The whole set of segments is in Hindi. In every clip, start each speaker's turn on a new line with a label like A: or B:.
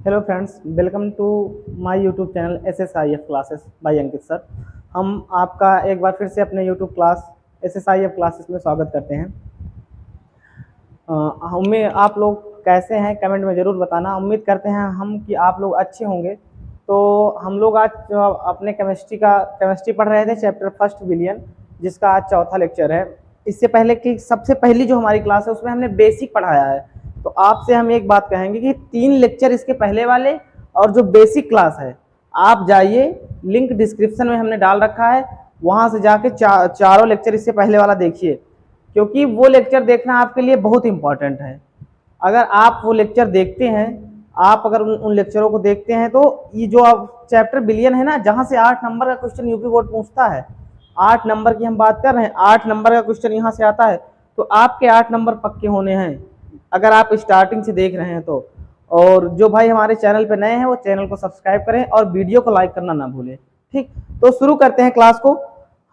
A: Hello friends, welcome to my YouTube channel SSIF classes by Ankit sir. हम आपका एक बार फिर से अपने यूट्यूब क्लास SSIF क्लासेस में स्वागत करते हैं। हमें आप लोग कैसे हैं कमेंट में ज़रूर बताना। उम्मीद करते हैं हम कि आप लोग अच्छे होंगे। तो हम लोग आज जो अपने केमिस्ट्री पढ़ रहे थे, चैप्टर फर्स्ट बिलियन, जिसका आज चौथा लेक्चर है। इससे पहले की सबसे पहली जो हमारी क्लास है उसमें हमने बेसिक पढ़ाया है। तो आपसे हम एक बात कहेंगे कि 3 लेक्चर इसके पहले वाले और जो बेसिक क्लास है, आप जाइए, लिंक डिस्क्रिप्शन में हमने डाल रखा है, वहाँ से जाके चारों लेक्चर इससे पहले वाला देखिए, क्योंकि वो लेक्चर देखना आपके लिए बहुत इंपॉर्टेंट है। अगर आप वो लेक्चर देखते हैं, आप अगर उन लेक्चरों को देखते हैं, तो ये जो आप चैप्टर बिलियन है ना, जहाँ से 8 नंबर का क्वेश्चन यूपी बोर्ड पूछता है, 8 नंबर की हम बात कर रहे हैं, 8 नंबर का क्वेश्चन यहाँ से आता है, तो आपके 8 नंबर पक्के होने हैं अगर आप स्टार्टिंग से देख रहे हैं तो। और जो भाई हमारे चैनल पे नए हैं वो चैनल को सब्सक्राइब करें और वीडियो को लाइक करना ना भूलें। ठीक, तो शुरू करते हैं क्लास को।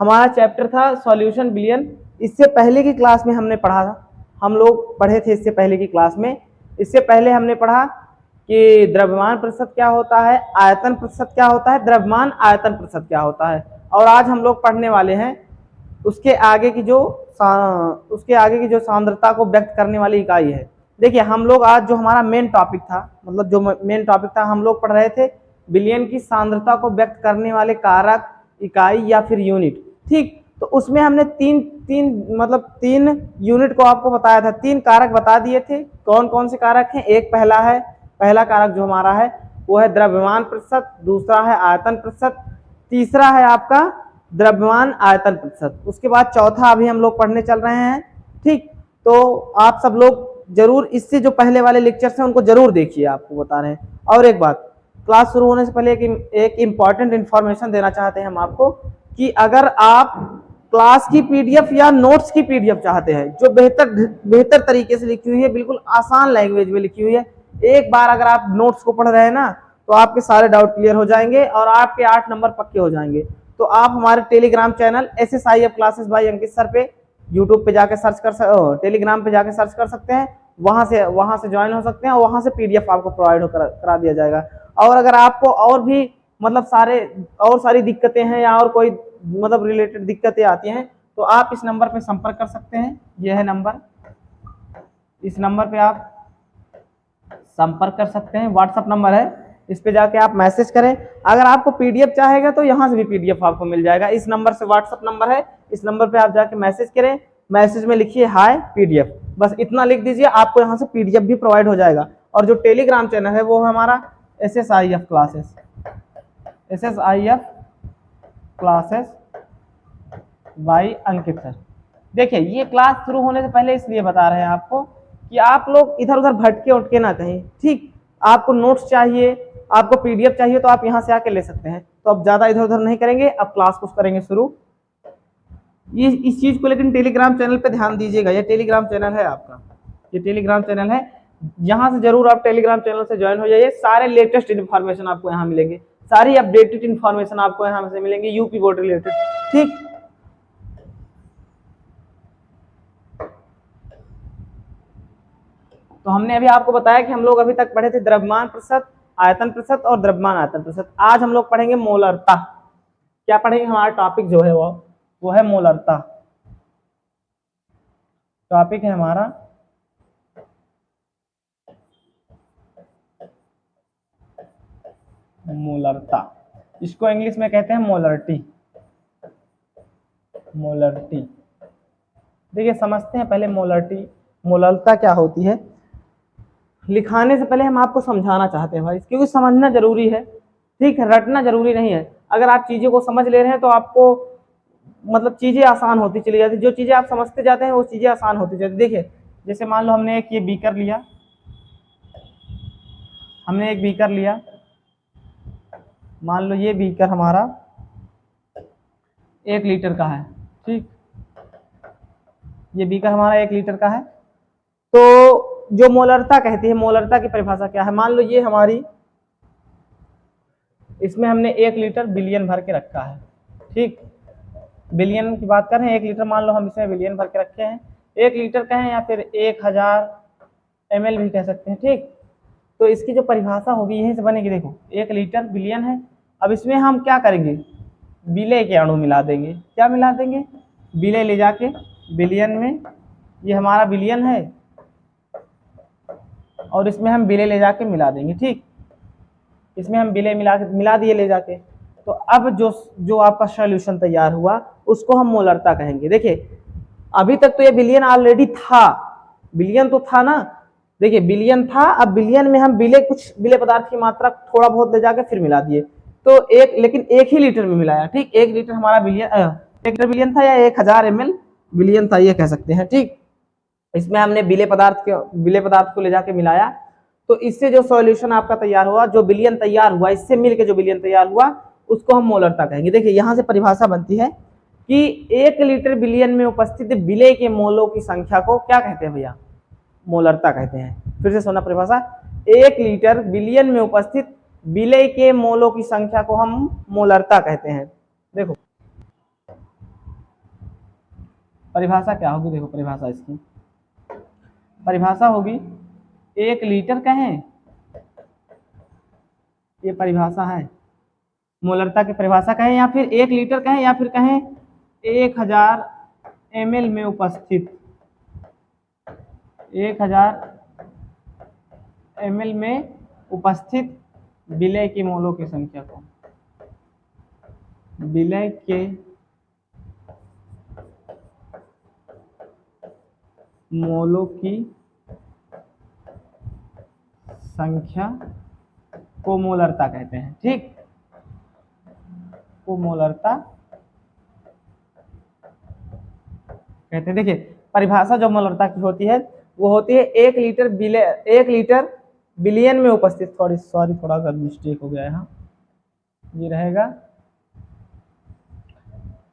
A: हमारा चैप्टर था सॉल्यूशन बिलियन। इससे पहले की क्लास में हमने पढ़ा था, हम लोग पढ़े थे इससे पहले की क्लास में। इससे पहले हमने पढ़ा कि द्रव्यमान प्रतिशत क्या होता है, आयतन प्रतिशत क्या होता है, द्रव्यमान आयतन प्रतिशत क्या होता है। और आज हम लोग पढ़ने वाले हैं उसके आगे की जो सांद्रता को व्यक्त करने वाली इकाई है। देखिए, हम लोग आज जो हमारा मेन टॉपिक था, मतलब जो मेन टॉपिक था, हम लोग पढ़ रहे थे बिलियन की सांद्रता को व्यक्त करने वाले कारक, इकाई या फिर यूनिट। ठीक, तो उसमें हमने तीन यूनिट को आपको बताया था, 3 कारक बता दिए थे। कौन कौन से कारक हैं? एक पहला कारक जो हमारा है वो है द्रव्यमान प्रतिशत, दूसरा है आयतन प्रतिशत, तीसरा है आपका द्रव्यमान आयतन प्रतिशत। उसके बाद चौथा अभी हम लोग पढ़ने चल रहे हैं। ठीक, तो आप सब लोग जरूर इससे जो पहले वाले लेक्चर्स हैं उनको जरूर देखिए, आपको बता रहे हैं। और एक बात, क्लास शुरू होने से पहले एक इंपॉर्टेंट इंफॉर्मेशन देना चाहते हैं हम आपको कि अगर आप क्लास की पीडीएफ या नोट्स की पीडीएफ चाहते हैं जो बेहतर तरीके से लिखी हुई है, बिल्कुल आसान लैंग्वेज में लिखी हुई है, एक बार अगर आप नोट्स को पढ़ रहे हैं ना, तो आपके सारे डाउट क्लियर हो जाएंगे और आपके 8 नंबर पक्के हो जाएंगे। तो आप हमारे Telegram channel SSIF classes by Ankit sir पे यूट्यूब पे जाके टेलीग्राम पे जाके सर्च कर सकते हैं, वहां से ज्वाइन हो सकते हैं और वहां से पीडीएफ आपको प्रोवाइड करा दिया जाएगा। और अगर आपको और भी मतलब सारी दिक्कतें हैं या और कोई मतलब रिलेटेड दिक्कतें आती हैं, तो आप इस नंबर पे संपर्क कर सकते हैं। यह है नंबर, इस नंबर पे आप संपर्क कर सकते हैं, व्हाट्सएप नंबर है, इस पे जाके आप मैसेज करें। अगर आपको पीडीएफ चाहेगा तो यहाँ से भी पीडीएफ आपको मिल जाएगा। इस नंबर से व्हाट्सएप नंबर है, इस नंबर पे आप जाके मैसेज करें, मैसेज में लिखिए हाय पीडीएफ, बस इतना लिख दीजिए, आपको यहाँ से पीडीएफ भी प्रोवाइड हो जाएगा। और जो टेलीग्राम चैनल है वो है हमारा SSIF classes by Ankit sir. देखिए, ये क्लास शुरू होने से पहले इसलिए बता रहे हैं आपको कि आप लोग इधर उधर भटके उठके ना कहीं। ठीक, आपको नोट्स चाहिए, आपको पीडीएफ चाहिए, तो आप यहाँ से आके ले सकते हैं। तो अब ज्यादा इधर उधर नहीं करेंगे, अब क्लास को करेंगे शुरू। ये इस चीज को लेकिन टेलीग्राम चैनल पे ध्यान दीजिएगा, ये टेलीग्राम चैनल है आपका, ये टेलीग्राम चैनल है, यहाँ से जरूर आप टेलीग्राम चैनल से ज्वाइन हो जाइए। सारे लेटेस्ट इन्फॉर्मेशन आपको यहाँ मिलेंगे, सारी अपडेटेड इन्फॉर्मेशन आपको यहाँ से मिलेंगे यूपी बोर्ड रिलेटेड। ठीक, तो हमने अभी आपको बताया कि हम लोग अभी तक पढ़े थे द्रव्यमान प्रतिशत, आयतन प्रतिशत और द्रव्यमान आयतन प्रतिशत। आज हम लोग पढ़ेंगे मोलरता। क्या पढ़ेंगे? हमारा टॉपिक जो है वो है मोलरता। टॉपिक है हमारा मोलरता, इसको इंग्लिश में कहते हैं मोलरिटी। देखिए, समझते हैं पहले मोलरता क्या होती है। लिखाने से पहले हम आपको समझाना चाहते हैं भाई, क्योंकि समझना जरूरी है। ठीक है, रटना जरूरी नहीं है। अगर आप चीज़ों को समझ ले रहे हैं तो आपको मतलब चीज़ें आसान होती चली जाती, जो चीज़ें आप समझते जाते हैं वो चीज़ें आसान होती जाती। देखिए, जैसे मान लो हमने एक बीकर लिया, मान लो ये बीकर हमारा 1 लीटर का है। ठीक, ये बीकर हमारा 1 लीटर का है। तो जो मोलरता कहती है, मोलरता की परिभाषा क्या है? मान लो ये हमारी, इसमें हमने 1 लीटर बिलियन भर के रखा है। ठीक, बिलियन की बात कर रहे हैं, 1 लीटर मान लो हम इसमें बिलियन भर के रखे हैं। 1 लीटर कहें या फिर 1000 ml भी कह सकते हैं। ठीक, तो इसकी जो परिभाषा होगी यहीं से बनेगी। देखो 1 लीटर बिलियन है। अब इसमें हम क्या करेंगे, विलय के अणु मिला देंगे। क्या मिला देंगे, विलय ले जाके बिलियन में, ये हमारा बिलियन है और इसमें हम विलय ले जाके मिला देंगे। ठीक, इसमें हम विलय मिला दिए ले जाके। तो अब जो आपका सॉल्यूशन तैयार हुआ उसको हम मोलरता कहेंगे। देखिए अभी तक तो ये बिलियन ऑलरेडी था, बिलियन तो था ना, देखिए बिलियन था, अब बिलियन में हम कुछ विलय पदार्थ की मात्रा थोड़ा बहुत ले जाके फिर मिला दिए, तो लेकिन 1 ही लीटर में मिलाया। ठीक, 1 लीटर हमारा बिलियन 1 लीटर बिलियन था या 1000 ml बिलियन था, ये कह सकते हैं। ठीक, इसमें हमने विलय पदार्थ को ले जाके मिलाया, तो इससे जो सॉल्यूशन आपका तैयार हुआ, जो बिलियन तैयार हुआ, इससे मिलकर जो बिलियन तैयार हुआ उसको हम मोलरता कहेंगे। देखिए यहां से परिभाषा बनती है कि 1 लीटर बिलियन में उपस्थित विलय के मोलों की संख्या को क्या कहते हैं भैया, मोलरता कहते हैं। फिर से सुनना परिभाषा, 1 लीटर बिलियन में उपस्थित विलय के मोलों की संख्या को हम मोलरता कहते हैं। देखो परिभाषा क्या होगी, देखो परिभाषा इसकी परिभाषा होगी 1 लीटर कहें, ये परिभाषा है मोलरता की परिभाषा कहें, या फिर 1 लीटर कहें, या फिर कहें 1000 ml में उपस्थित 1000 ml में उपस्थित विलय की मोलों की संख्या को, विलय के मोलों की संख्या को मोलरता कहते हैं। ठीक, को मोलरता कहते हैं। देखिए परिभाषा जो मोलरता की होती है वो होती है 1 लीटर बिलियन में उपस्थित, सॉरी थोड़ा सा मिस्टेक हो गया यहाँ, ये रहेगा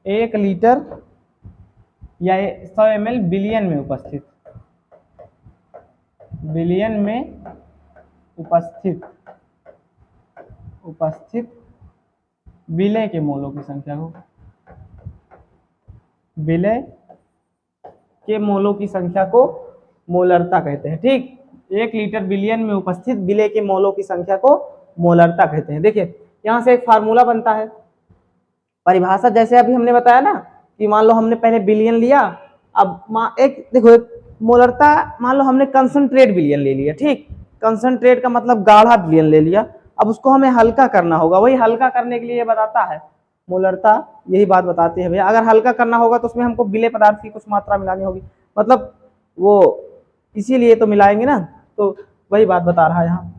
A: 1 लीटर या 100 ml बिलियन में उपस्थित, बिलियन में उपस्थित विलय के मोलों की संख्या को, विलय के मोलों की संख्या को मोलरता कहते हैं। ठीक, 1 लीटर बिलियन में उपस्थित विलय के मोलों की संख्या को मोलरता कहते हैं। देखिए यहां से एक फार्मूला बनता है, परिभाषा जैसे अभी हमने बताया ना कि मान लो हमने पहले बिलियन लिया, अब एक मोलरता मान लो हमने कंसंट्रेट बिलियन ले लिया। ठीक, कंसंट्रेट का मतलब गाढ़ा बिलियन ले लिया, अब उसको हमें हल्का करना होगा, वही हल्का करने के लिए ये बताता है मोलरता, यही बात बताती है भैया। अगर हल्का करना होगा तो उसमें हमको विलय पदार्थ की कुछ मात्रा मिलानी होगी, मतलब वो इसीलिए तो मिलाएंगे ना, तो वही बात बता रहा है यहाँ।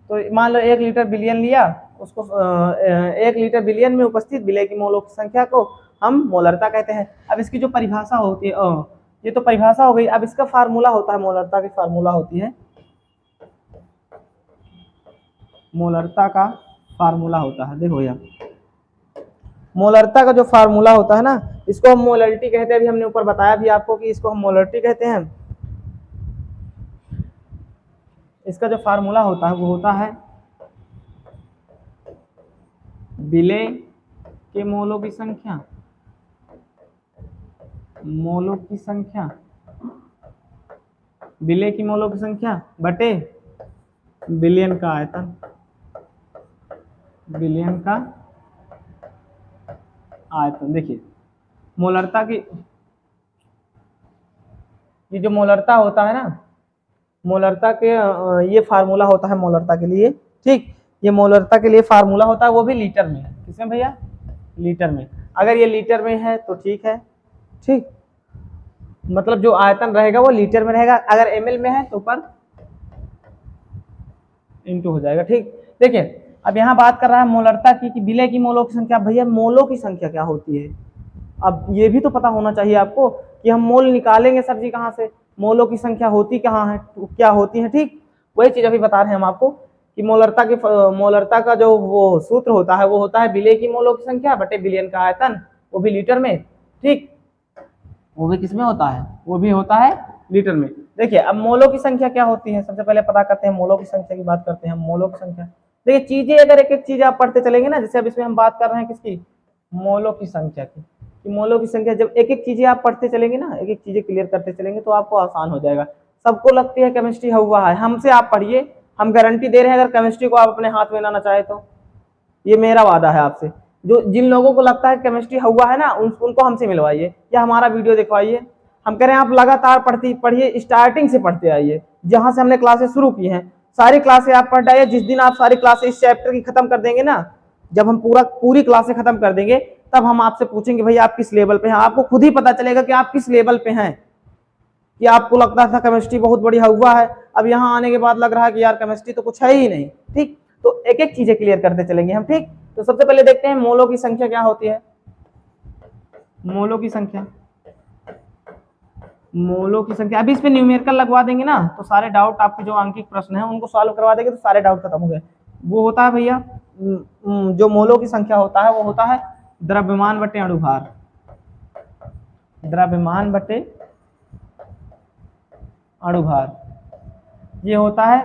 A: तो मान लो 1 लीटर बिलियन लिया, उसको 1 लीटर बिलियन में उपस्थित विलय की मोलों की संख्या को हम मोलरता कहते हैं। अब इसकी जो परिभाषा होती है, ये तो परिभाषा हो गई, अब इसका फार्मूला होता है, मोलरता की फार्मूला होती है, मोलरता का फार्मूला होता है। देखो भैया मोलरता का जो फार्मूला होता है ना, इसको हम मोलरिटी कहते हैं। अभी हमने ऊपर बताया भी आपको कि इसको हम मोलरिटी कहते हैं। इसका जो फार्मूला होता है वो होता है विलय के मोलों की संख्या, मोलों की संख्या, विलय की मोलों की संख्या बटे बिलियन का आयतन, बिलियन का आयतन। देखिए मोलरता की, ये जो मोलरता होता है ना, मोलरता के ये फार्मूला होता है मोलरता के लिए। ठीक, ये मोलरता के लिए फार्मूला होता है, वो भी लीटर में। किसमें भैया, लीटर में। अगर ये लीटर में है तो ठीक है, ठीक, मतलब जो आयतन रहेगा वो लीटर में रहेगा, अगर एमएल में है तो पर इंटू हो जाएगा। ठीक, देखिए अब यहाँ बात कर रहा है मोलरता की कि विलय की मोलों की संख्या। भैया मोलों की संख्या क्या होती है, अब ये भी तो पता होना चाहिए आपको कि हम मोल निकालेंगे सब्जी कहाँ से, मोलों की संख्या होती कहाँ है, क्या होती है। ठीक, वही चीज अभी बता रहे हैं हम आपको कि मोलरता का जो वो सूत्र होता है वो होता है विलय की मोलों की संख्या बटे बिलियन का आयतन, वो भी लीटर में। ठीक, वो भी किसमें होता है, वो भी होता है लीटर में। देखिए अब मोलों की संख्या क्या होती है, सबसे पहले पता करते हैं मोलों की संख्या की बात करते हैं। मोलों की संख्या, देखिए चीजें अगर एक एक चीज आप पढ़ते चलेंगे ना, जैसे अब इसमें हम बात कर रहे हैं किसकी, मोलों की संख्या की, कि मोलों की संख्या, जब एक एक चीजें आप पढ़ते चलेंगे ना, एक एक चीजें क्लियर करते चलेंगे तो आपको आसान हो जाएगा। सबको लगती है केमिस्ट्री हुआ है, हमसे आप पढ़िए, हम गारंटी दे रहे हैं अगर केमिस्ट्री को आप अपने हाथ में लाना चाहे तो। ये मेरा वादा है आपसे। जो जिन लोगों को लगता है केमिस्ट्री हुआ है ना, उनको हमसे मिलवाइए या हमारा वीडियो दिखवाइए। हम कह रहे हैं आप लगातार पढ़िए, स्टार्टिंग से पढ़ते आइए, जहां से हमने क्लासेस शुरू की हैं सारी क्लासें आप पढ़ आइए। जिस दिन आप सारी क्लासेस इस चैप्टर की खत्म कर देंगे ना, जब हम पूरी क्लासें खत्म कर देंगे, तब हम आपसे पूछेंगे भाई आप किस लेवल पे हैं। आपको खुद ही पता चलेगा कि आप किस लेवल पे हैं। कि आपको लगता था केमिस्ट्री बहुत बढ़िया हुआ है, अब यहाँ आने के बाद लग रहा है कि यार केमिस्ट्री तो कुछ है ही नहीं। ठीक, तो एक एक चीजें क्लियर करते चलेंगे हम। ठीक, तो सबसे पहले देखते हैं मोलों की संख्या क्या होती है। मोलों की संख्या, मोलों की संख्या, अभी इस पे न्यूमेरिकल लगवा देंगे ना तो सारे डाउट, आपके जो आंकिक प्रश्न है उनको सॉल्व करवा देंगे तो सारे डाउट खत्म हो गए। वो होता है भैया, जो मोलों की संख्या होता है वो होता है द्रव्यमान बटे अणुभार। द्रव्यमान बटे अणुभार, ये होता है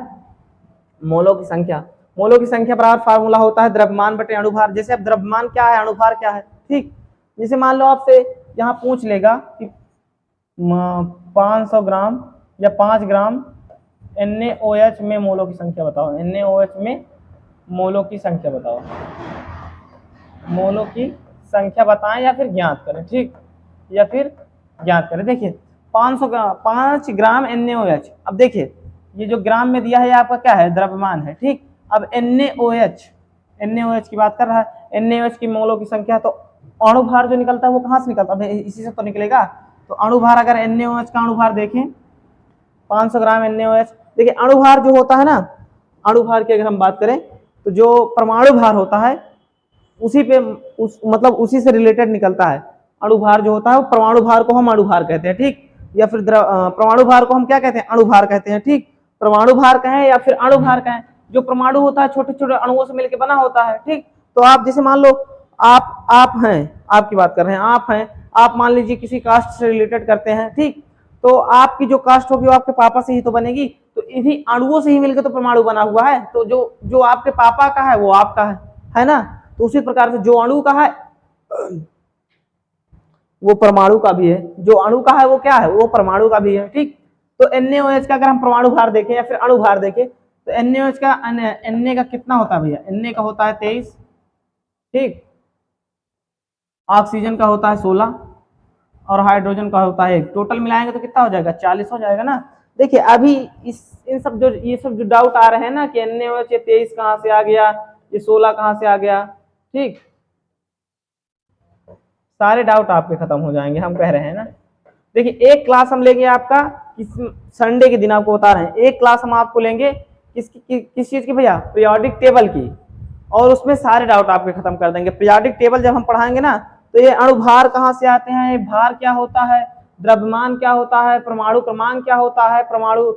A: मोलों की संख्या। मोलों की संख्या बराबर फार्मूला होता है द्रव्यमान बटे अणुभार। जैसे अब द्रव्यमान क्या है, अणुभार क्या है। ठीक, जैसे मान लो आपसे यहाँ पूछ लेगा कि 500 ग्राम या 5 ग्राम NaOH में मोलों की संख्या बताओ। NaOH में मोलों की संख्या बताओ, मोलों की संख्या बताएं या फिर ज्ञात करें। ठीक, या फिर ज्ञात करें। देखिए 5 ग्राम NaOH, अब देखिए ये जो ग्राम में दिया है आपका क्या है, द्रव्यमान है। ठीक, अब NaOH की बात कर रहा है, NaOH की मोलों की संख्या, तो अणुभार जो निकलता है वो कहाँ से निकलता है, इसी से तो निकलेगा। तो अणुभार, अगर NaOH का अणुभार देखें 500 ग्राम NaOH, देखिए अणुभार जो होता है ना, अणुभार की अगर हम बात करें तो जो परमाणु भार होता है उसी पे मतलब उसी से रिलेटेड निकलता है। अणुभार जो होता है वो परमाणु भार को हम अणुभार कहते हैं। ठीक, या फिर परमाणु भार को हम क्या कहते हैं, अणुभार कहते हैं। ठीक, परमाणु भार कहें या फिर अणुभार कहें, जो परमाणु होता है छोटे छोटे अणुओं से मिलकर बना होता है। ठीक, तो आप जैसे मान लो आप हैं, आपकी बात कर रहे हैं, आप हैं, आप मान लीजिए किसी कास्ट से रिलेटेड करते हैं। ठीक, तो आपकी जो कास्ट होगी वो आपके पापा से ही तो बनेगी, तो इन्हीं अणुओं से ही मिलकर तो परमाणु बना हुआ है। तो जो आपके पापा का है वो आपका है ना। तो उसी प्रकार से जो अणु का है वो परमाणु का भी है, जो अणु का है वो क्या है, वो परमाणु का भी है। ठीक, तो NaOH का अगर हम परमाणु भार देखें या फिर अणु भार देखें तो NaOH का Na का कितना होता है भैया, Na का होता है 23। ठीक, ऑक्सीजन का होता है 16 और हाइड्रोजन का होता है 1। टोटल मिलाएंगे तो कितना हो जाएगा, 40 हो जाएगा ना। देखिए अभी ये सब जो डाउट आ रहे हैं ना कि NaOH 23 कहाँ से आ गया, ये 16 कहाँ से आ गया। ठीक, सारे डाउट आपके खत्म हो जाएंगे, हम कह रहे हैं ना। देखिए एक क्लास हम लेंगे आपका संडे के दिन, आपको बता रहे हैं एक क्लास हम आपको लेंगे किस चीज की भैया, पीरियोडिक टेबल की, और उसमें सारे डाउट आपके खत्म कर देंगे। पीरियोडिक टेबल जब हम पढ़ाएंगे ना तो ये अणुभार कहाँ से आते हैं, भार क्या होता है, द्रव्यमान क्या होता है, परमाणु क्रमांक क्या होता है, परमाणु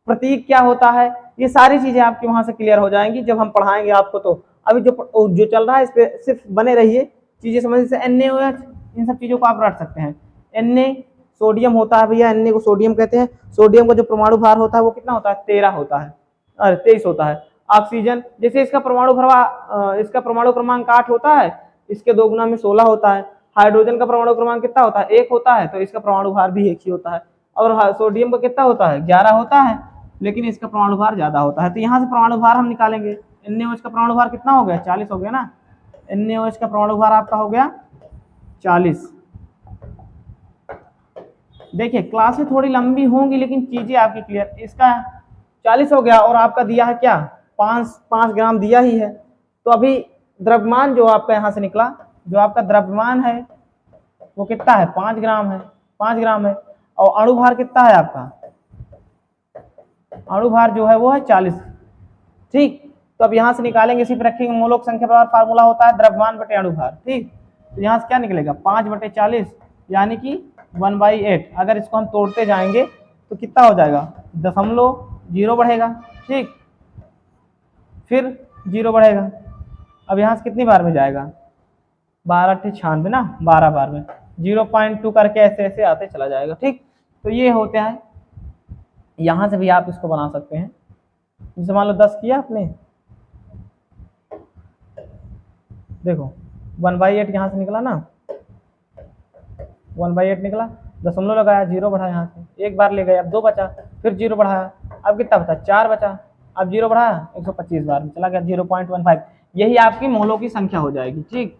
A: प्रतीक क्या होता है, ये सारी चीजें आपकी वहां से क्लियर हो जाएंगी जब हम पढ़ाएंगे आपको। तो अभी जो चल रहा है इस पे सिर्फ बने रहिए, चीजें समझ से। NaOH इन सब चीजों को आप रट सकते हैं। Na सोडियम होता है भैया, Na को सोडियम कहते हैं। सोडियम का जो परमाणु भार होता है वो कितना होता है, 13 होता है, अरे 23 होता है। ऑक्सीजन, जैसे इसका परमाणु क्रमांक 8 होता है, इसके 2 गुना में 16 होता है। हाइड्रोजन का परमाणु क्रमांक कितना होता है, 1 होता है, तो इसका परमाणु भार भी 1 ही होता है। और सोडियम का कितना होता है, 11 होता है, लेकिन इसका परमाणु भार ज्यादा होता है। तो यहाँ से परमाणु भार हम निकालेंगे। NaOH का परमाणु भार कितना हो गया, 40 हो गया ना। NaOH का परमाणु भार आपका हो गया 40। देखिए क्लासें थोड़ी लंबी होंगी लेकिन चीजें आपकी क्लियर। इसका 40 हो गया और आपका दिया है क्या, 5 ग्राम दिया ही है। तो अभी द्रव्यमान जो आपका यहाँ से निकला, जो आपका द्रव्यमान है वो कितना है, 5 ग्राम है, 5 ग्राम है। और अणुभार कितना है आपका, अणुभार जो है वो है 40। ठीक, तो अब यहाँ से निकालेंगे, सिर्फ रखेंगे मोलों की संख्या बराबर फार्मूला होता है द्रव्यमान बटे अणुभार। ठीक, तो यहाँ से क्या निकलेगा, 5 बटे 40 यानी कि 1/8। अगर इसको हम तोड़ते जाएंगे तो कितना हो जाएगा, 0.0 बढ़ेगा। ठीक, फिर 0 बढ़ेगा। अब यहाँ से कितनी बार में जाएगा, 12×96 ना, 12 बार में 0.2 करके ऐसे ऐसे आते चला जाएगा। ठीक, तो ये होते हैं। यहाँ से भी आप इसको बना सकते हैं, जैसे मान लो 10 किया आपने, देखो 1/8 यहाँ से निकला ना, 1/8 निकला, दशमलव लगाया, 0 बढ़ा, यहाँ से एक बार ले गए, अब 2 बचा, फिर 0 बढ़ाया, अब कितना बचा, 4 बचा। अब 0 बढ़ा 125 बार में चला गया 0.15। यही आपकी मोलों की संख्या हो जाएगी। ठीक,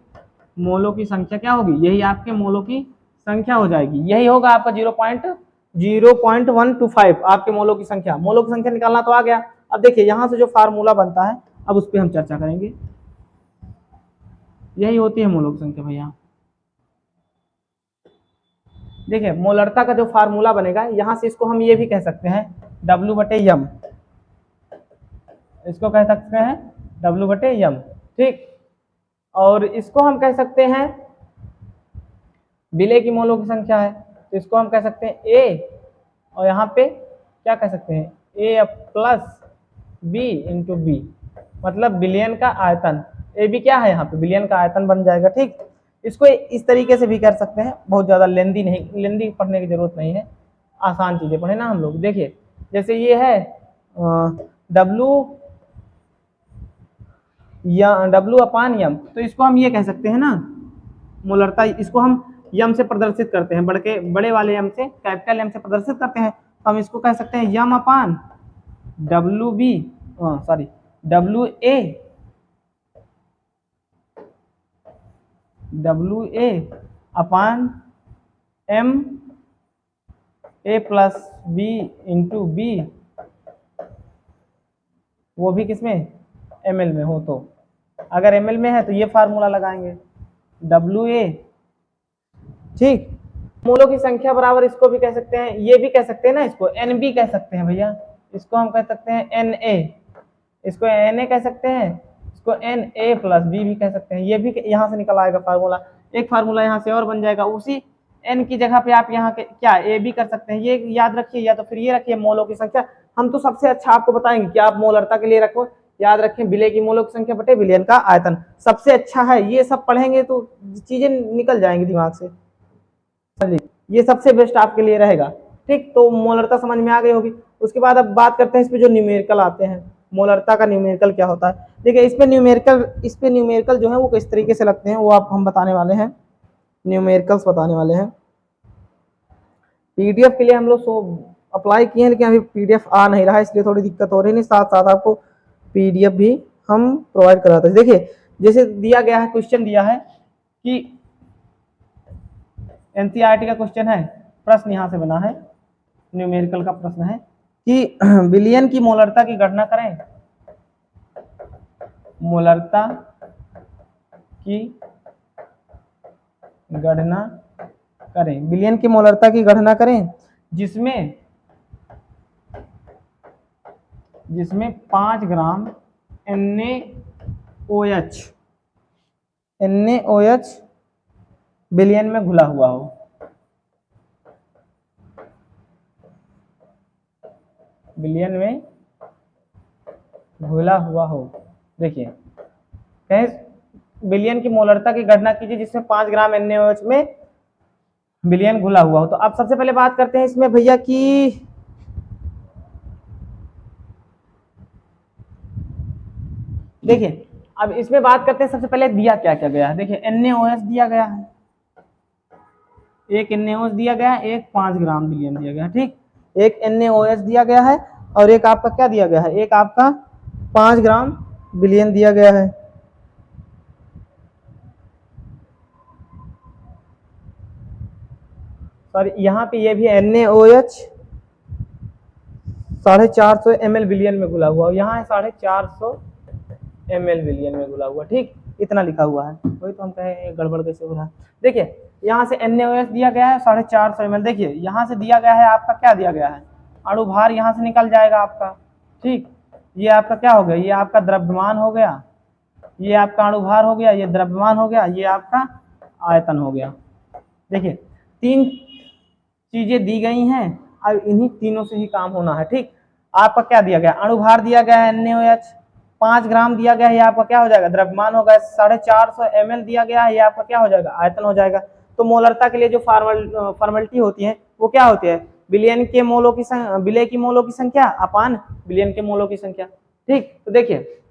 A: मोलों की संख्या क्या होगी, यही आपके मोलों की संख्या हो जाएगी। यही होगा आपका 0.125 आपके मोलों की संख्या। मोलों की संख्या निकालना तो आ गया। अब देखिए यहाँ से जो फार्मूला बनता है अब उस पर हम चर्चा करेंगे। यही होती है मोलों की संख्या भैया। देखिए मोलरता का जो फार्मूला बनेगा, यहां से इसको हम ये भी कह सकते हैं W/m, इसको कह सकते हैं W/m। ठीक, और इसको हम कह सकते हैं विलेय की मोलों की संख्या है तो इसको हम कह सकते हैं A, और यहाँ पे क्या कह सकते हैं A plus B into B, मतलब बिलियन का आयतन। ए बी क्या है यहाँ पे, बिलियन का आयतन बन जाएगा। ठीक, इसको इस तरीके से भी कर सकते हैं, बहुत ज़्यादा लेंदी पढ़ने की जरूरत नहीं है, आसान चीज़ें पढ़े ना हम लोग। देखिए जैसे ये है W/m, तो इसको हम ये कह सकते हैं ना मोलरता, इसको हम यम से प्रदर्शित करते हैं, बड़े वाले यम से, कैपिटल एम से प्रदर्शित करते हैं, तो हम इसको कह सकते हैं WA/A इंटू बी, वो भी किसमें, ml में हो तो। अगर ml में है तो ये फार्मूला लगाएंगे WA। ठीक, मोलों की संख्या बराबर इसको भी कह सकते हैं, ये भी कह सकते हैं ना, इसको NB कह सकते हैं भैया, इसको हम कह सकते हैं Na, इसको Na कह सकते हैं, इसको Na प्लस बी भी कह सकते हैं। ये भी यहाँ से निकल आएगा फार्मूला। एक फार्मूला यहाँ से और बन जाएगा, उसी n की जगह पे आप यहाँ के क्या ए बी कर सकते हैं, ये याद रखिए, या तो फिर ये रखिए मोलों की संख्या। हम तो सबसे अच्छा आपको बताएंगे कि आप मोलरता के लिए रखो, याद रखें विलेय की मोलों की संख्या बटे विलयन का आयतन, सबसे अच्छा है। ये सब पढ़ेंगे तो चीजें निकल जाएंगी दिमाग से, ये सबसे बेस्ट आपके लिए रहेगा। ठीक, तो मोलरता समझ में आ गई होगी। उसके बाद अब बात करते हैं इस पे जो न्यूमेरिकल आते हैं, मोलरता का न्यूमेरिकल क्या होता है। देखिए इस पे न्यूमेरिकल जो है वो किस तरीके से लगते हैं वो आप हम बताने वाले हैं, न्यूमेरिकल्स बताने वाले हैं। पीडीएफ के लिए हम लोग अप्लाई किए हैं, लेकिन अभी पीडीएफ आ नहीं रहा है, इसलिए थोड़ी दिक्कत हो रही है। नहीं, साथ साथ आपको पीडीएफ भी हम प्रोवाइड कराते हैं। देखिए जैसे दिया गया है, क्वेश्चन दिया है कि एनसीईआरटी का क्वेश्चन है, प्रश्न यहाँ से बना है, न्यूमेरिकल का प्रश्न है कि विलियन की मोलरता की गणना करें, मोलरता की गणना करें, विलियन की मोलरता की गणना करें जिसमें 5 ग्राम NaOH विलियन में घुला हुआ हो। विलियन में घुला हुआ हो। देखिए कहें विलियन की मोलरता की गणना कीजिए जिसमें 5 ग्राम NaOH में विलियन घुला हुआ हो। तो अब सबसे पहले बात करते हैं इसमें भैया की देखिए, अब इसमें बात करते हैं सबसे पहले दिया क्या क्या गया है। देखिए NaOH दिया गया है, एक NaOH दिया गया है, एक 5 ग्राम विलियन दिया गया है। ठीक, एक NaOH दिया गया है और एक आपका क्या दिया गया है, एक आपका 5 ग्राम विलियन दिया गया है। सॉरी, यहाँ पे ये भी NaOH 450 ml विलियन में घुला हुआ, यहाँ है 450 ml विलियन में घुला हुआ। ठीक, इतना लिखा हुआ है, वही तो हम कहे गड़बड़ कैसे हो रहा है। देखिए यहाँ से NaOH दिया गया है 450 ml। देखिए यहाँ से दिया गया है आपका क्या दिया गया है, अणुभार यहाँ से निकल जाएगा आपका। ठीक, ये आपका क्या हो गया, ये आपका द्रव्यमान हो गया, ये आपका अणुभार हो गया, ये द्रव्यमान हो गया, ये आपका आयतन हो गया। देखिए 3 चीजें दी गई हैं, अब इन्हीं तीनों से ही काम होना है। ठीक, आपका क्या दिया गया, अणुभार दिया गया है NaOH 5 ग्राम दिया गया है, ये आपका क्या हो जाएगा, द्रव्यमान होगा। 450 ml दिया गया है, ये आपका क्या हो जाएगा, आयतन हो जाएगा। तो मोलरता के लिए जो फॉर्मेलिटी होती है वो क्या होती है, विलयन के मोलों की विलेय की मोलों की संख्या अपान विलयन के मोलों की संख्या। ठीक, तो देखिए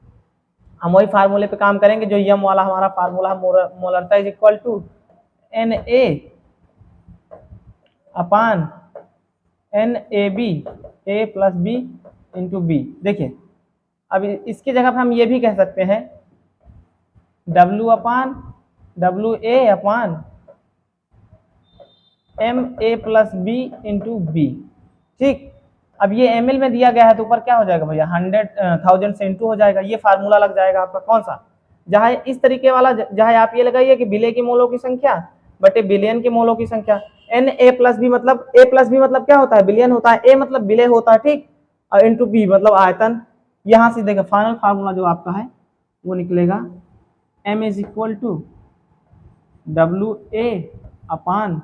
A: हम वही फार्मूले पे काम करेंगे जो यम वाला हमारा फार्मूला है, मोलरता इज इक्वल टू Na अपान NaB, A plus B into B. देखिए अब इसकी जगह पर हम ये भी कह सकते हैं WA अपान MA plus B into B. ठीक, अब ये ml में दिया गया है तो ऊपर क्या हो जाएगा भैया 100,000 से इंटू हो जाएगा। ये फार्मूला लग जाएगा आपका कौन सा, जहाँ इस तरीके वाला, जहाँ आप ये लगाइए कि विलय की मोलों की संख्या बटे बिलियन के मोलों की संख्या। Na प्लस बी मतलब A प्लस बी मतलब क्या होता है, बिलियन होता है, A मतलब विलय होता है, ठीक, और इंटू बी मतलब आयतन। यहाँ से देखो फाइनल फार्मूला जो आपका है वो निकलेगा M is equal to WA upon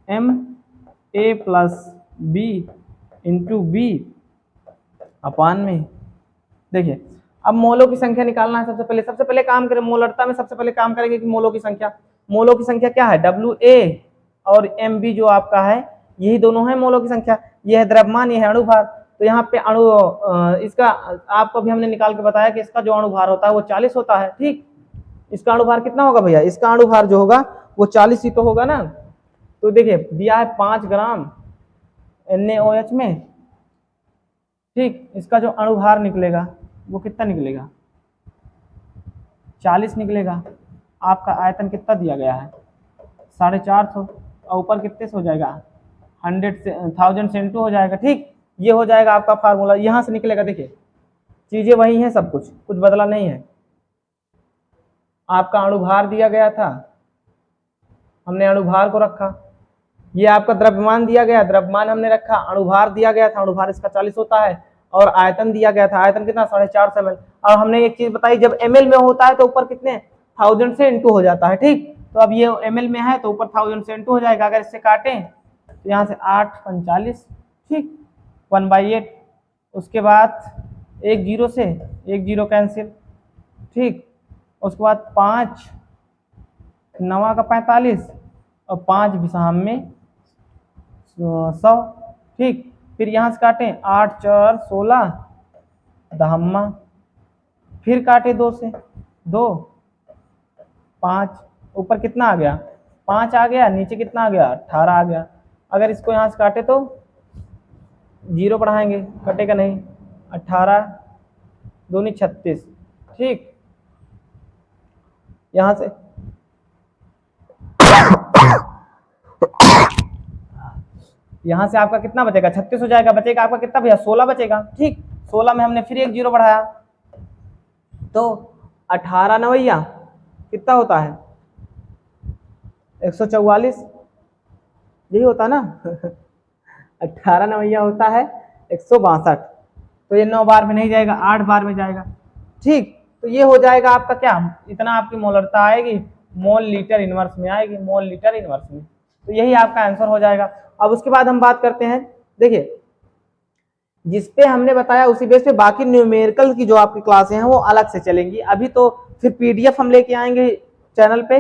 A: MA plus B into B अपान में। देखिए अब मोलों की संख्या निकालना है। सबसे पहले काम करें मोलरता में, सबसे पहले काम करेंगे कि मोलों की संख्या। मोलों की संख्या क्या है, WA और MB जो आपका है यही दोनों है मोलों की संख्या। ये है द्रव्यमान, ये है अणुभार। तो यहाँ पे इसका आपको अभी हमने निकाल के बताया कि इसका जो अणुभार होता है वो 40 होता है। ठीक, इसका अणुभार कितना होगा भैया, इसका अणुभार जो होगा वो 40 ही तो होगा ना। तो देखिए दिया है 5 ग्राम NaOH में। ठीक, इसका जो अणुभार निकलेगा वो कितना निकलेगा, 40 निकलेगा। आपका आयतन कितना दिया गया है 450, और ऊपर कितने से हो जाएगा 1000 से इंटू हो जाएगा। ठीक, ये हो जाएगा आपका फार्मूला, यहाँ से निकलेगा। देखिए चीजें वही हैं, सब कुछ बदला नहीं है। आपका अणुभार दिया गया था, हमने अणुभार को रखा। ये आपका द्रव्यमान दिया गया, द्रव्यमान हमने रखा। अणुभार दिया गया था, अणुभार इसका 40 होता है। और आयतन दिया गया था, आयतन कितना 450 ml। और हमने एक चीज बताई, जब ml में होता है तो ऊपर कितने 1000 से इंटू हो जाता है। ठीक, तो अब ये ml में है तो ऊपर 1000 से इंटू हो जाएगा। अगर इससे काटें तो यहाँ से 8 45, ठीक, 1/8। उसके बाद एक जीरो से एक जीरो कैंसिल, ठीक, उसके बाद 5 9 का 45 और 5 विषम में 100। ठीक, फिर यहाँ से काटें 8 4 16 दहम्मा, फिर काटे 2 से 2 5, ऊपर कितना आ गया 5 आ गया, नीचे कितना आ गया 18 आ गया। अगर इसको यहाँ से काटे तो जीरो बढ़ाएंगे, कटेगा नहीं, 18 दूनी 36। ठीक, यहाँ से यहाँ से आपका कितना बचेगा 36 हो जाएगा, बचेगा आपका कितना भैया 16 बचेगा। ठीक, 16 में हमने फिर एक जीरो बढ़ाया तो 18 नवैया कितना होता है 144, यही होता ना 18 नवैया होता है 162। तो ये 9 बार में नहीं जाएगा, 8 बार में जाएगा। ठीक, तो ये हो जाएगा आपका क्या, इतना आपकी मोलरता आएगी, मोल लीटर इनवर्स में आएगी, मोल लीटर इनवर्स में। तो यही आपका आंसर हो जाएगा। अब उसके बाद हम बात करते हैं, देखिए जिस पे हमने बताया उसी बेस पे बाकी न्यूमेरिकल की जो आपकी क्लासें हैं वो अलग से चलेंगी। अभी तो फिर PDF हम लेके आएंगे चैनल पे,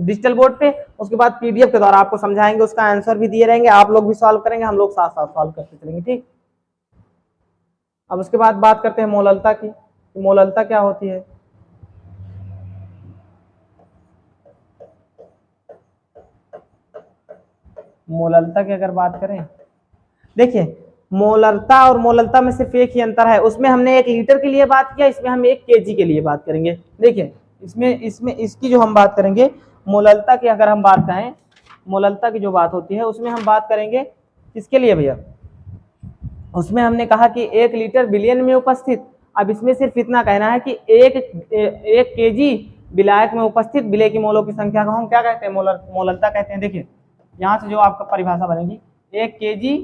A: डिजिटल बोर्ड पे। उसके बाद PDF के द्वारा आपको समझाएंगे, उसका आंसर भी दिए रहेंगे, आप लोग भी सॉल्व करेंगे, हम लोग साथ साथ सॉल्व करते चलेंगे। ठीक, अब उसके बाद बात करते हैं मोललता की। मोललता क्या होती है, मोललता की अगर बात करें, देखिए मोलरता और मोललता में सिर्फ एक ही अंतर है, उसमें हमने 1 लीटर के लिए बात किया, इसमें हम 1 kg के लिए बात करेंगे। देखिए इसमें इसकी जो हम बात करेंगे मोललता की, अगर हम बात करें मोललता की जो बात होती है उसमें हम बात करेंगे किसके लिए भैया, उसमें हमने कहा कि 1 लीटर बिलियन में उपस्थित। अब इसमें सिर्फ इतना कहना है कि 1 kg विलायक में उपस्थित विलय की मोलों की संख्या को हम क्या कहते हैं, मोललता कहते हैं। देखिए यहाँ से जो आपका परिभाषा बनेगी, 1 kg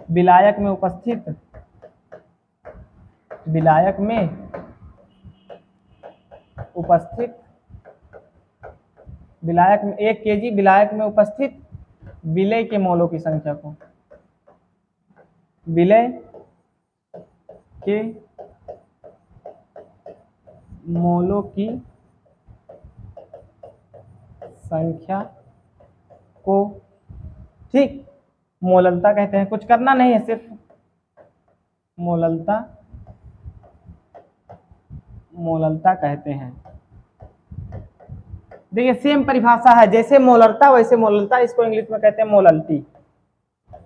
A: विलायक में उपस्थित, विलायक में उपस्थित, विलायक में 1 kg विलायक में उपस्थित विलय के मोलों की संख्या को, विलय के मोलों की संख्या को, ठीक, मोललता कहते हैं। कुछ करना नहीं है, सिर्फ मोललता, मोललता कहते हैं। देखिए सेम परिभाषा है, जैसे मोलरता वैसे मोललता, इसको इंग्लिश में कहते हैं मोलल्टी।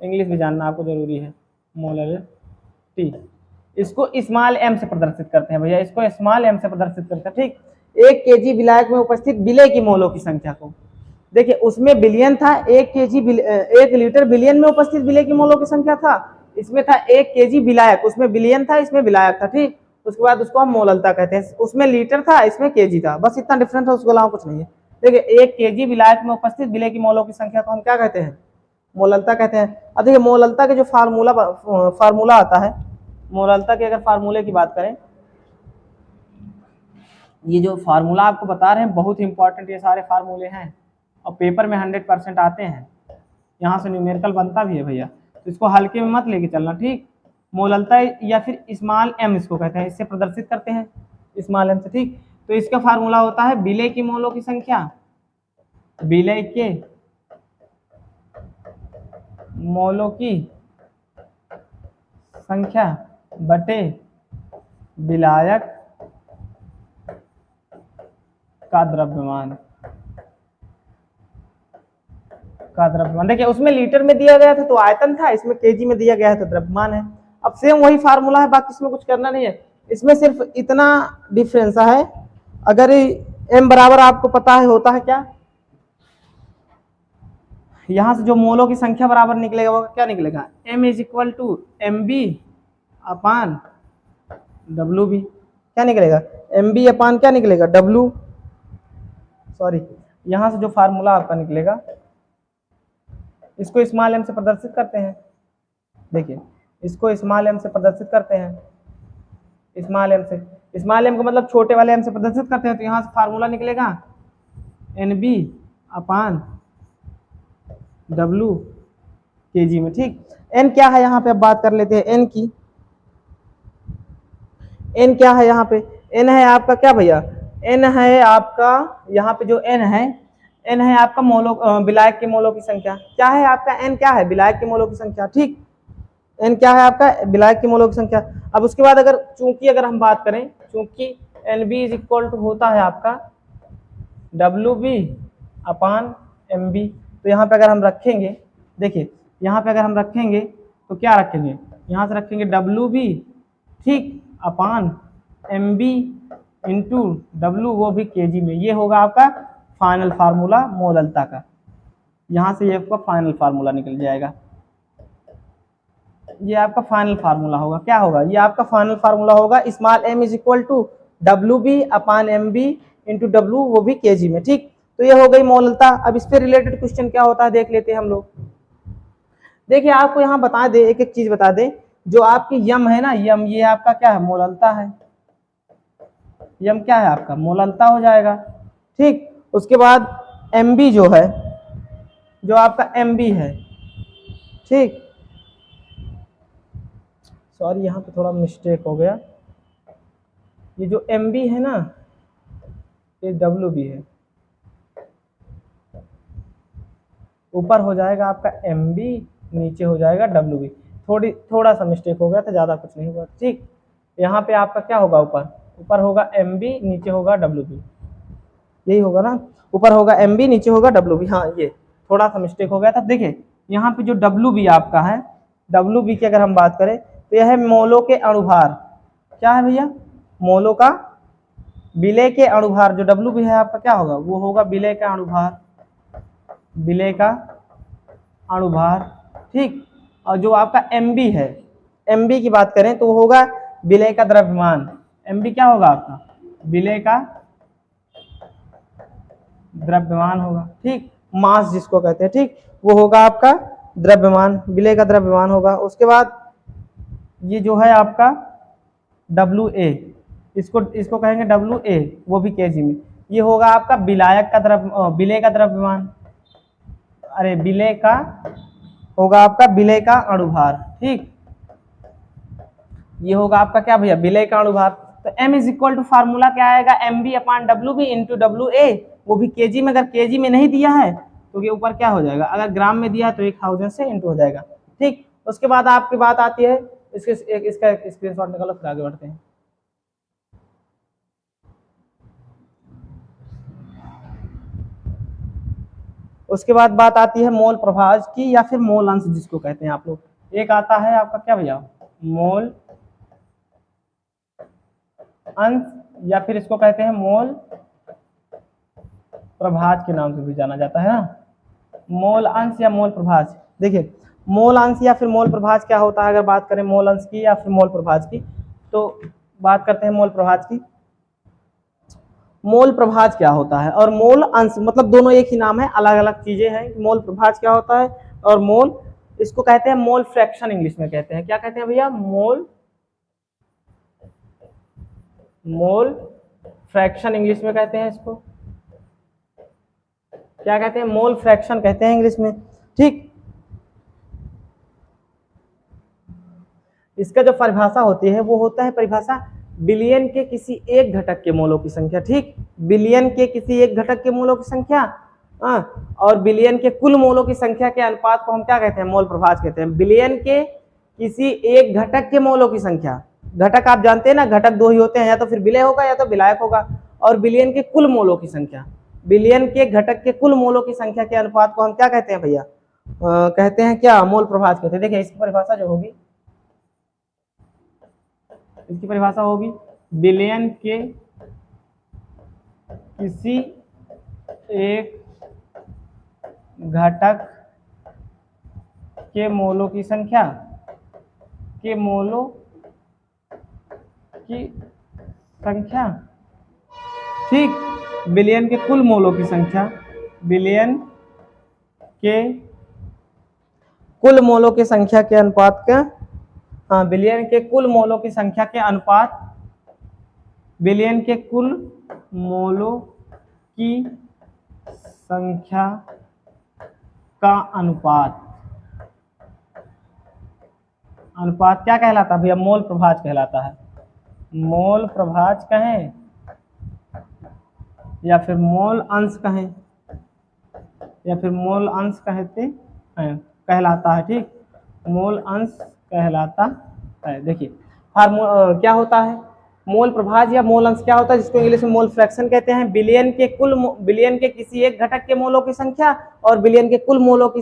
A: इंग्लिश भी जानना आपको जरूरी है। मोलरिटी, इसको स्मॉल m से प्रदर्शित करते हैं भैया, इसको स्मॉल m से प्रदर्शित करते हैं। ठीक, 1 केजी विलायक में उपस्थित विलय की मोलों की संख्या को, देखिए उसमें बिलियन था, 1 लीटर बिलियन में उपस्थित विलय की मोलों की संख्या था, इसमें था 1 केजी विलायक, उसमें बिलियन था, इसमें विलायक था। ठीक, उसके बाद उसको हम मोललता कहते हैं, उसमें लीटर था, इसमें केजी था, बस इतना डिफरेंस है, उसके अलावा कुछ नहीं है। देखिए 1 केजी विलायक में उपस्थित विलय की मोलों की संख्या को हम क्या कहते हैं, मोललता कहते हैं। अब देखिए मोललता के जो फार्मूला आता है, मोललता के अगर फार्मूले की बात करें, ये जो फार्मूला आपको बता रहे हैं बहुत इंपॉर्टेंट, ये सारे फार्मूले हैं और पेपर में 100% आते हैं, यहाँ से न्यूमेरिकल बनता भी है भैया, तो इसको हल्के में मत लेके चलना। ठीक, मोललता या फिर स्मॉल m इसको कहते हैं, इससे प्रदर्शित करते हैं स्मॉल m से। ठीक, तो इसका फार्मूला होता है विलय की मोलों की संख्या, विलय के मोलों की संख्या बटे विलायक का द्रव्यमान, देखिए उसमें लीटर में दिया गया था तो आयतन था, इसमें केजी में दिया गया है तो द्रव्यमान है। अब सेम वही फार्मूला है, बाकी इसमें कुछ करना नहीं है, इसमें सिर्फ इतना डिफरेंस है, अगर m बराबर आपको पता है होता है क्या, यहां से जो मोलों की संख्या बराबर निकलेगा वो क्या निकलेगा, m is equal to mb upon wb, क्या निकलेगा, mb अपान क्या निकलेगा w, सॉरी यहां से जो फार्मूला आपका निकलेगा इसको स्मॉल m से प्रदर्शित करते हैं, देखिए इसको स्मॉल m से प्रदर्शित करते हैं, स्मॉल m से, स्मॉल m का मतलब छोटे वाले m से प्रदर्शित करते हैं, तो यहाँ से फार्मूला निकलेगा NB अपान W केजी में। ठीक, n क्या है यहाँ पे, अब बात कर लेते हैं n की, n क्या है यहाँ पे, n है आपका क्या भैया, n है आपका यहाँ पे जो n है आपका मोलो विलायक के मोलों की संख्या, क्या है आपका n, क्या है विलायक के मोलों की संख्या। ठीक, n क्या है आपका विलायक के मोलों की संख्या। अब उसके बाद अगर हम बात करें, चूंकि NB इज इक्वल टू होता है आपका WB अपान MB, तो यहाँ पे अगर हम रखेंगे, देखिए यहाँ पे अगर हम रखेंगे तो क्या रखेंगे, यहाँ से रखेंगे WB, ठीक, अपान MB इंटू W, वो भी केजी में, ये होगा आपका फाइनल फार्मूला मोललता का, यहाँ से ये आपका फाइनल फार्मूला निकल जाएगा, ये आपका फाइनल फार्मूला होगा, क्या होगा, ये आपका फाइनल फार्मूला होगा small m is equal to WB upon MB into W, वो भी केजी में। ठीक, तो ये हो गई मोललता। अब इस पे रिलेटेड क्वेश्चन क्या होता है देख लेते हैं हम लोग। देखिए आपको यहाँ बता दे, एक एक चीज बता दे, जो आपकी यम है ना, यम ये आपका क्या है, मोललता है, यम क्या है आपका मोललता हो जाएगा। ठीक, उसके बाद MB जो है, जो आपका MB है, ठीक, सॉरी यहाँ पे थोड़ा मिस्टेक हो गया, ये जो MB है ना ये WB है, ऊपर हो जाएगा आपका MB, नीचे हो जाएगा WB, थोड़ा सा मिस्टेक हो गया था, ज़्यादा कुछ नहीं हुआ। ठीक, यहाँ पे आपका क्या होगा, ऊपर होगा MB, नीचे होगा WB, यही होगा ना, ऊपर होगा MB, नीचे होगा WB, हाँ ये थोड़ा सा मिस्टेक हो गया था। देखिए यहाँ पे जो WB आपका है, WB की अगर हम बात करें तो यह है मोलों के अणुभार, क्या है भैया, मोलों का विलय के अणुभार, जो WB है आपका क्या होगा, वो होगा विलय का अणुभार, विलय का अणुभार। ठीक, और जो आपका MB है, MB की बात करें तो होगा विलय का द्रव्यमान, MB क्या होगा आपका, विलय का द्रव्यमान होगा। ठीक, मास जिसको कहते हैं, ठीक, वो होगा आपका द्रव्यमान, विलय का द्रव्यमान होगा। उसके बाद ये जो है आपका WA, इसको कहेंगे WA, वो भी केजी में, ये होगा आपका विलायक का विलय का द्रव्यमान, अरे विलय का होगा आपका विलय का अणुभार। ठीक, ये होगा आपका क्या भैया, विलय का अणुभार। तो m is equal to formula क्या आएगा, MB upon WB into WA, वो भी केजी में, अगर केजी में नहीं दिया है तो ये ऊपर क्या हो जाएगा, अगर ग्राम में दिया है तो 1000 से इंटू हो जाएगा। ठीक, उसके बाद आपकी बात आती है, इसका स्क्रीनशॉट निकालो फिर आगे बढ़ते हैं। उसके बाद बात आती है मोल प्रभाज की, या फिर मोल अंश जिसको कहते हैं आप लोग, एक आता है आपका क्या भैया, मोल अंश, या फिर इसको कहते हैं मोल प्रभाज के नाम से भी जाना जाता है ना, मोल अंश या मोल प्रभाज। देखिए मोल अंश या फिर मोल प्रभाज क्या होता है, अगर बात करें मोल अंश की या फिर मोल प्रभाज की, तो बात करते हैं मोल प्रभाज की। मोल प्रभाज क्या होता है और मोल अंश, मतलब दोनों एक ही नाम है, अलग अलग चीजें हैं। मोल प्रभाज क्या होता है और मोल, इसको कहते हैं मोल फ्रैक्शन, इंग्लिश में कहते हैं, क्या कहते हैं भैया, मोल फ्रैक्शन इंग्लिश में कहते हैं इसको, क्या कहते हैं, मोल फ्रैक्शन कहते हैं इंग्लिश में। ठीक, इसका जो परिभाषा होती है वो होता है परिभाषा बिलियन के किसी एक घटक के मोलों की संख्या। ठीक, बिलियन के किसी एक घटक के मोलों की संख्या, और बिलियन के कुल मोलों की संख्या के अनुपात को हम क्या कहते हैं, मोल प्रभाज कहते हैं। बिलियन के किसी एक घटक के मोलों की संख्या, घटक आप जानते हैं ना, घटक दो ही होते हैं, या तो फिर विलय होगा या तो विलायक होगा, और बिलियन के कुल मोलों की संख्या, बिलियन के घटक के कुल मोलों की संख्या के अनुपात को हम क्या कहते हैं भैया, कहते हैं क्या, मोल प्रभाज कहते हैं। देखिए इसकी परिभाषा जो होगी, इसकी परिभाषा होगी बिलियन के किसी एक घटक के मोलों की संख्या, के मोलों की संख्या, ठीक, बिलियन के कुल मोलों की संख्या, बिलियन के कुल मोलों की संख्या के अनुपात का, हाँ, बिलियन के कुल मोलों की संख्या के अनुपात, बिलियन के कुल मोलों की संख्या का अनुपात, अनुपात क्या कहलाता है भैया, मोल प्रभाज कहलाता है। मोल प्रभाज कहें या फिर मोल अंश कहें, या फिर मोल अंश कहते हैं, कहलाता है। ठीक, मोल अंश कहलाता है। देखिए क्या होता है मोल प्रभाज या मोल अंश, क्या होता है जिसको इंग्लिश में मोल फ्रैक्शन कहते हैं। बिलियन के बिलियन के किसी एक घटक के मोलों की संख्या और बिलियन के कुल मोलों की,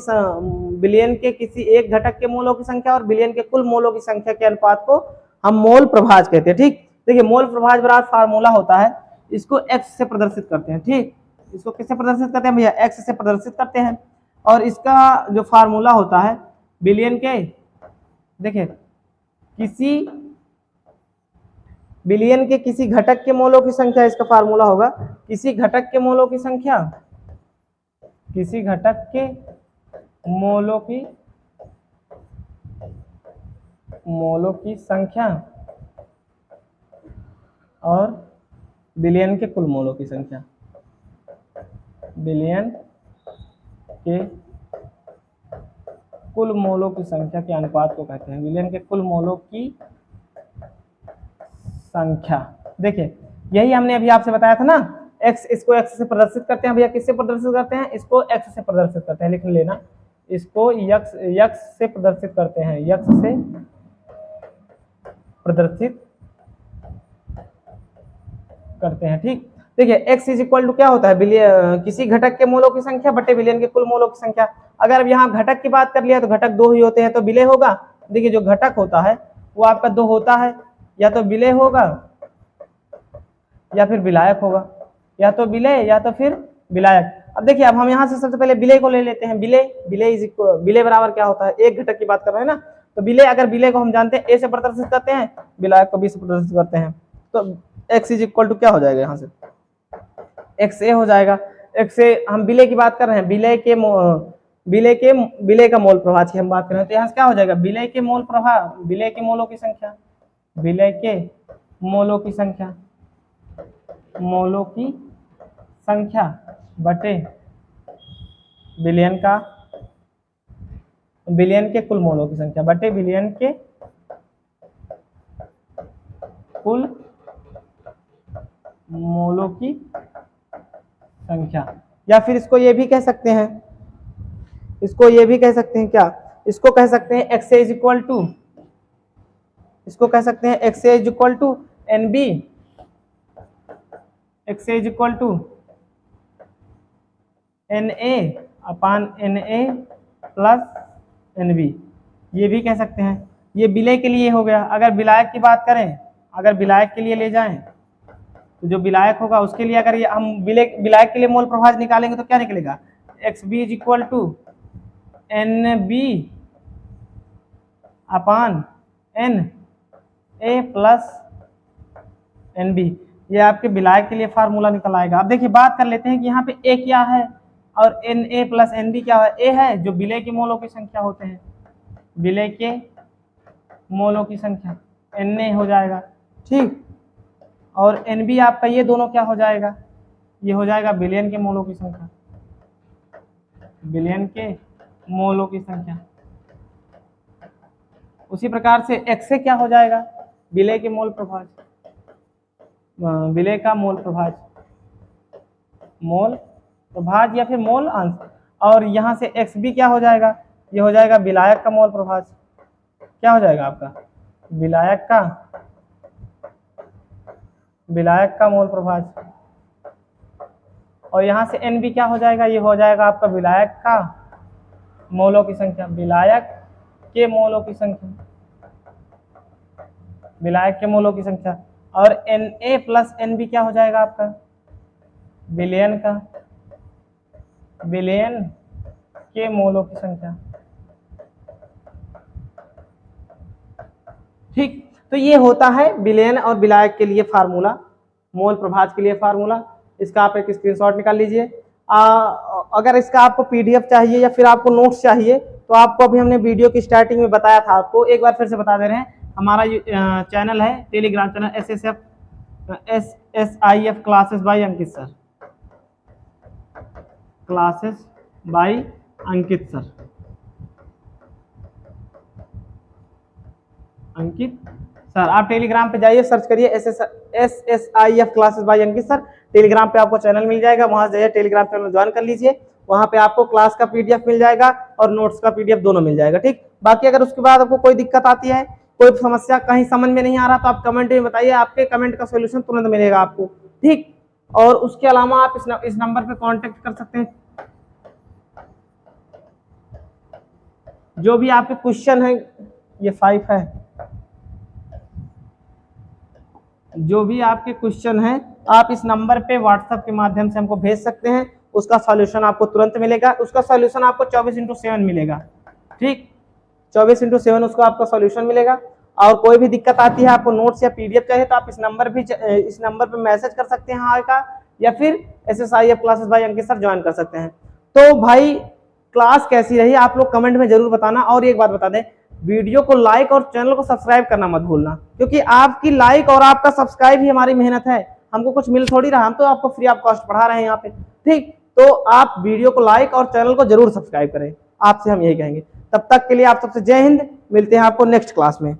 A: बिलियन के किसी एक घटक के मोलों की संख्या और बिलियन के कुल मोलों की संख्या के अनुपात को हम मोल प्रभाज कहते हैं। ठीक, देखिए मोल प्रभाज बराबर फार्मूला होता है, इसको एक्स से प्रदर्शित करते हैं। ठीक, इसको किससे प्रदर्शित करते हैं भैया, एक्स से प्रदर्शित करते हैं, और इसका जो फार्मूला होता है बिलियन के, देखिए किसी बिलियन के किसी घटक के मोलों की संख्या, इसका फार्मूला होगा किसी घटक के मोलों की संख्या, किसी घटक के मोलों की संख्या और बिलियन के कुल मोलों की संख्या, बिलियन के कुल मोलों की संख्या के अनुपात को कहते हैं, बिलियन के कुल मोलों की संख्या। देखिए यही हमने अभी आपसे बताया था ना, x, इसको x से प्रदर्शित करते हैं भैया, किससे प्रदर्शित करते हैं, इसको x से प्रदर्शित करते हैं, लिख लेना, इसको x से प्रदर्शित करते हैं, x से प्रदर्शित करते हैं। ठीक, देखिए x इज इक्वल टू क्या होता है, बिलियन किसी घटक के मोलों की संख्या बटे बिलियन के कुल मोलों की संख्या। अगर अब यहाँ घटक की बात कर लिया तो घटक दो ही होते हैं, तो विलय होगा। देखिए जो घटक होता है वो आपका दो होता है, या तो विलय होगा या फिर विलायक होगा, या तो विलय या तो फिर विलायक। अब देखिए अब हम यहाँ से सबसे पहले विलय को ले लेते हैं। विलय बराबर क्या होता है, एक घटक की बात कर रहे हैं ना, तो विलय, अगर विलय को हम जानते हैं ए से प्रदर्शित करते हैं, विलायक को बी से प्रदर्शित करते हैं, तो x इज इक्वल टू क्या हो जाएगा, यहाँ से एक्स ए हो जाएगा। एक्स ए, हम विलय की बात कर रहे हैं, विलय का मोल प्रभाज की हम बात कर रहे हैं, तो यहाँ से क्या हो जाएगा, विलय के मोल प्रभाव, विलय के मोलों की संख्या, विलय के मोलों की संख्या, मोलों की संख्या बटे बिलियन के कुल मोलों की संख्या बटे बिलियन के कुल मोलों की संख्या। या फिर इसको ये भी कह सकते हैं, इसको ये भी कह सकते हैं क्या, इसको कह सकते हैं एक्स इज इक्वल टू, इसको कह सकते हैं X is equal to N B, X is equal to N A upon N A plus N B. ये भी कह सकते हैं। ये विलय के लिए हो गया। अगर विलायक की बात करें, अगर विलायक के लिए ले जाएं तो जो विलायक होगा उसके लिए अगर ये हम विलायक के लिए मोल प्रभाज निकालेंगे तो क्या निकलेगा, X B is equal to N B upon N A plus N B. ये आपके विलायक के लिए फार्मूला निकल आएगा। अब देखिए बात कर लेते हैं कि यहाँ पे ए क्या है और N A plus N B क्या है। ए है जो विलय के मोलों की संख्या होते हैं, विलय के मोलों की संख्या एन ए हो जाएगा, ठीक। और एन बी आपका ये दोनों क्या हो जाएगा, ये हो जाएगा विलयन के मोलों की संख्या, विलयन के मोलों की संख्या। उसी प्रकार से एक्स से क्या हो जाएगा, विलय के मोल प्रभाज, विलय का मोल प्रभाज, मोल प्रभाज या फिर मोल अंश। और यहाँ से एक्स बी क्या हो जाएगा, ये हो जाएगा विलायक का मोल प्रभाज। क्या हो जाएगा आपका, विलायक का मोल प्रभाज। और यहाँ से एन बी क्या हो जाएगा, ये हो जाएगा आपका विलायक का मोलों की संख्या, विलायक के मोलों की संख्या, विलायक के मोलों की संख्या। और N A plus N B क्या हो जाएगा आपका, विलयन के मोलों की संख्या, ठीक। तो ये होता है विलयन और विलायक के लिए फार्मूला, मोल प्रभाज के लिए फार्मूला। इसका आप एक स्क्रीनशॉट निकाल लीजिए। अगर इसका आपको पीडीएफ चाहिए या फिर आपको नोट्स चाहिए तो आपको अभी हमने वीडियो की स्टार्टिंग में बताया था, आपको एक बार फिर से बता दे रहे हैं। हमारा चैनल है Telegram channel SSIF classes by Ankit sir, classes by Ankit sir, Ankit sir. आप टेलीग्राम पे जाइए, सर्च करिए SSIF classes by Ankit sir. Telegram पे आपको चैनल मिल जाएगा, वहां से जाइए टेलीग्राम चैनल ज्वाइन कर लीजिए। वहां पे आपको क्लास का पीडीएफ मिल जाएगा और नोट्स का पीडीएफ दोनों मिल जाएगा, ठीक। बाकी अगर उसके बाद आपको कोई दिक्कत आती है, कोई समस्या कहीं समझ में नहीं आ रहा तो आप कमेंट में बताइए, आपके कमेंट का सोल्यूशन तुरंत मिलेगा आपको, ठीक। और उसके अलावा आप इस नंबर पे कांटेक्ट कर सकते हैं। जो भी आपके क्वेश्चन है, ये 5 है, जो भी आपके क्वेश्चन हैं आप इस नंबर पे व्हाट्सएप के माध्यम से हमको भेज सकते हैं। उसका सॉल्यूशन आपको तुरंत मिलेगा, उसका सॉल्यूशन आपको 24/7 मिलेगा, ठीक। 24/7 उसका आपका सॉल्यूशन मिलेगा। और कोई भी दिक्कत आती है, आपको नोट्स या पीडीएफ चाहिए तो आप इस नंबर पे मैसेज कर सकते हैं हाय का, या फिर SSIF classes by Ankit sir join कर सकते हैं। तो भाई क्लास कैसी रही आप लोग कमेंट में जरूर बताना। और एक बात बता दें, वीडियो को लाइक और चैनल को सब्सक्राइब करना मत भूलना, क्योंकि आपकी लाइक और आपका सब्सक्राइब ही हमारी मेहनत है। हमको कुछ मिल थोड़ी रहा, हम तो आपको फ्री ऑफ कॉस्ट पढ़ा रहे हैं यहाँ पे, ठीक। तो आप वीडियो को लाइक और चैनल को जरूर सब्सक्राइब करें, आपसे हम यही कहेंगे। तब तक के लिए आप सबसे जय हिंद, मिलते हैं आपको नेक्स्ट क्लास में।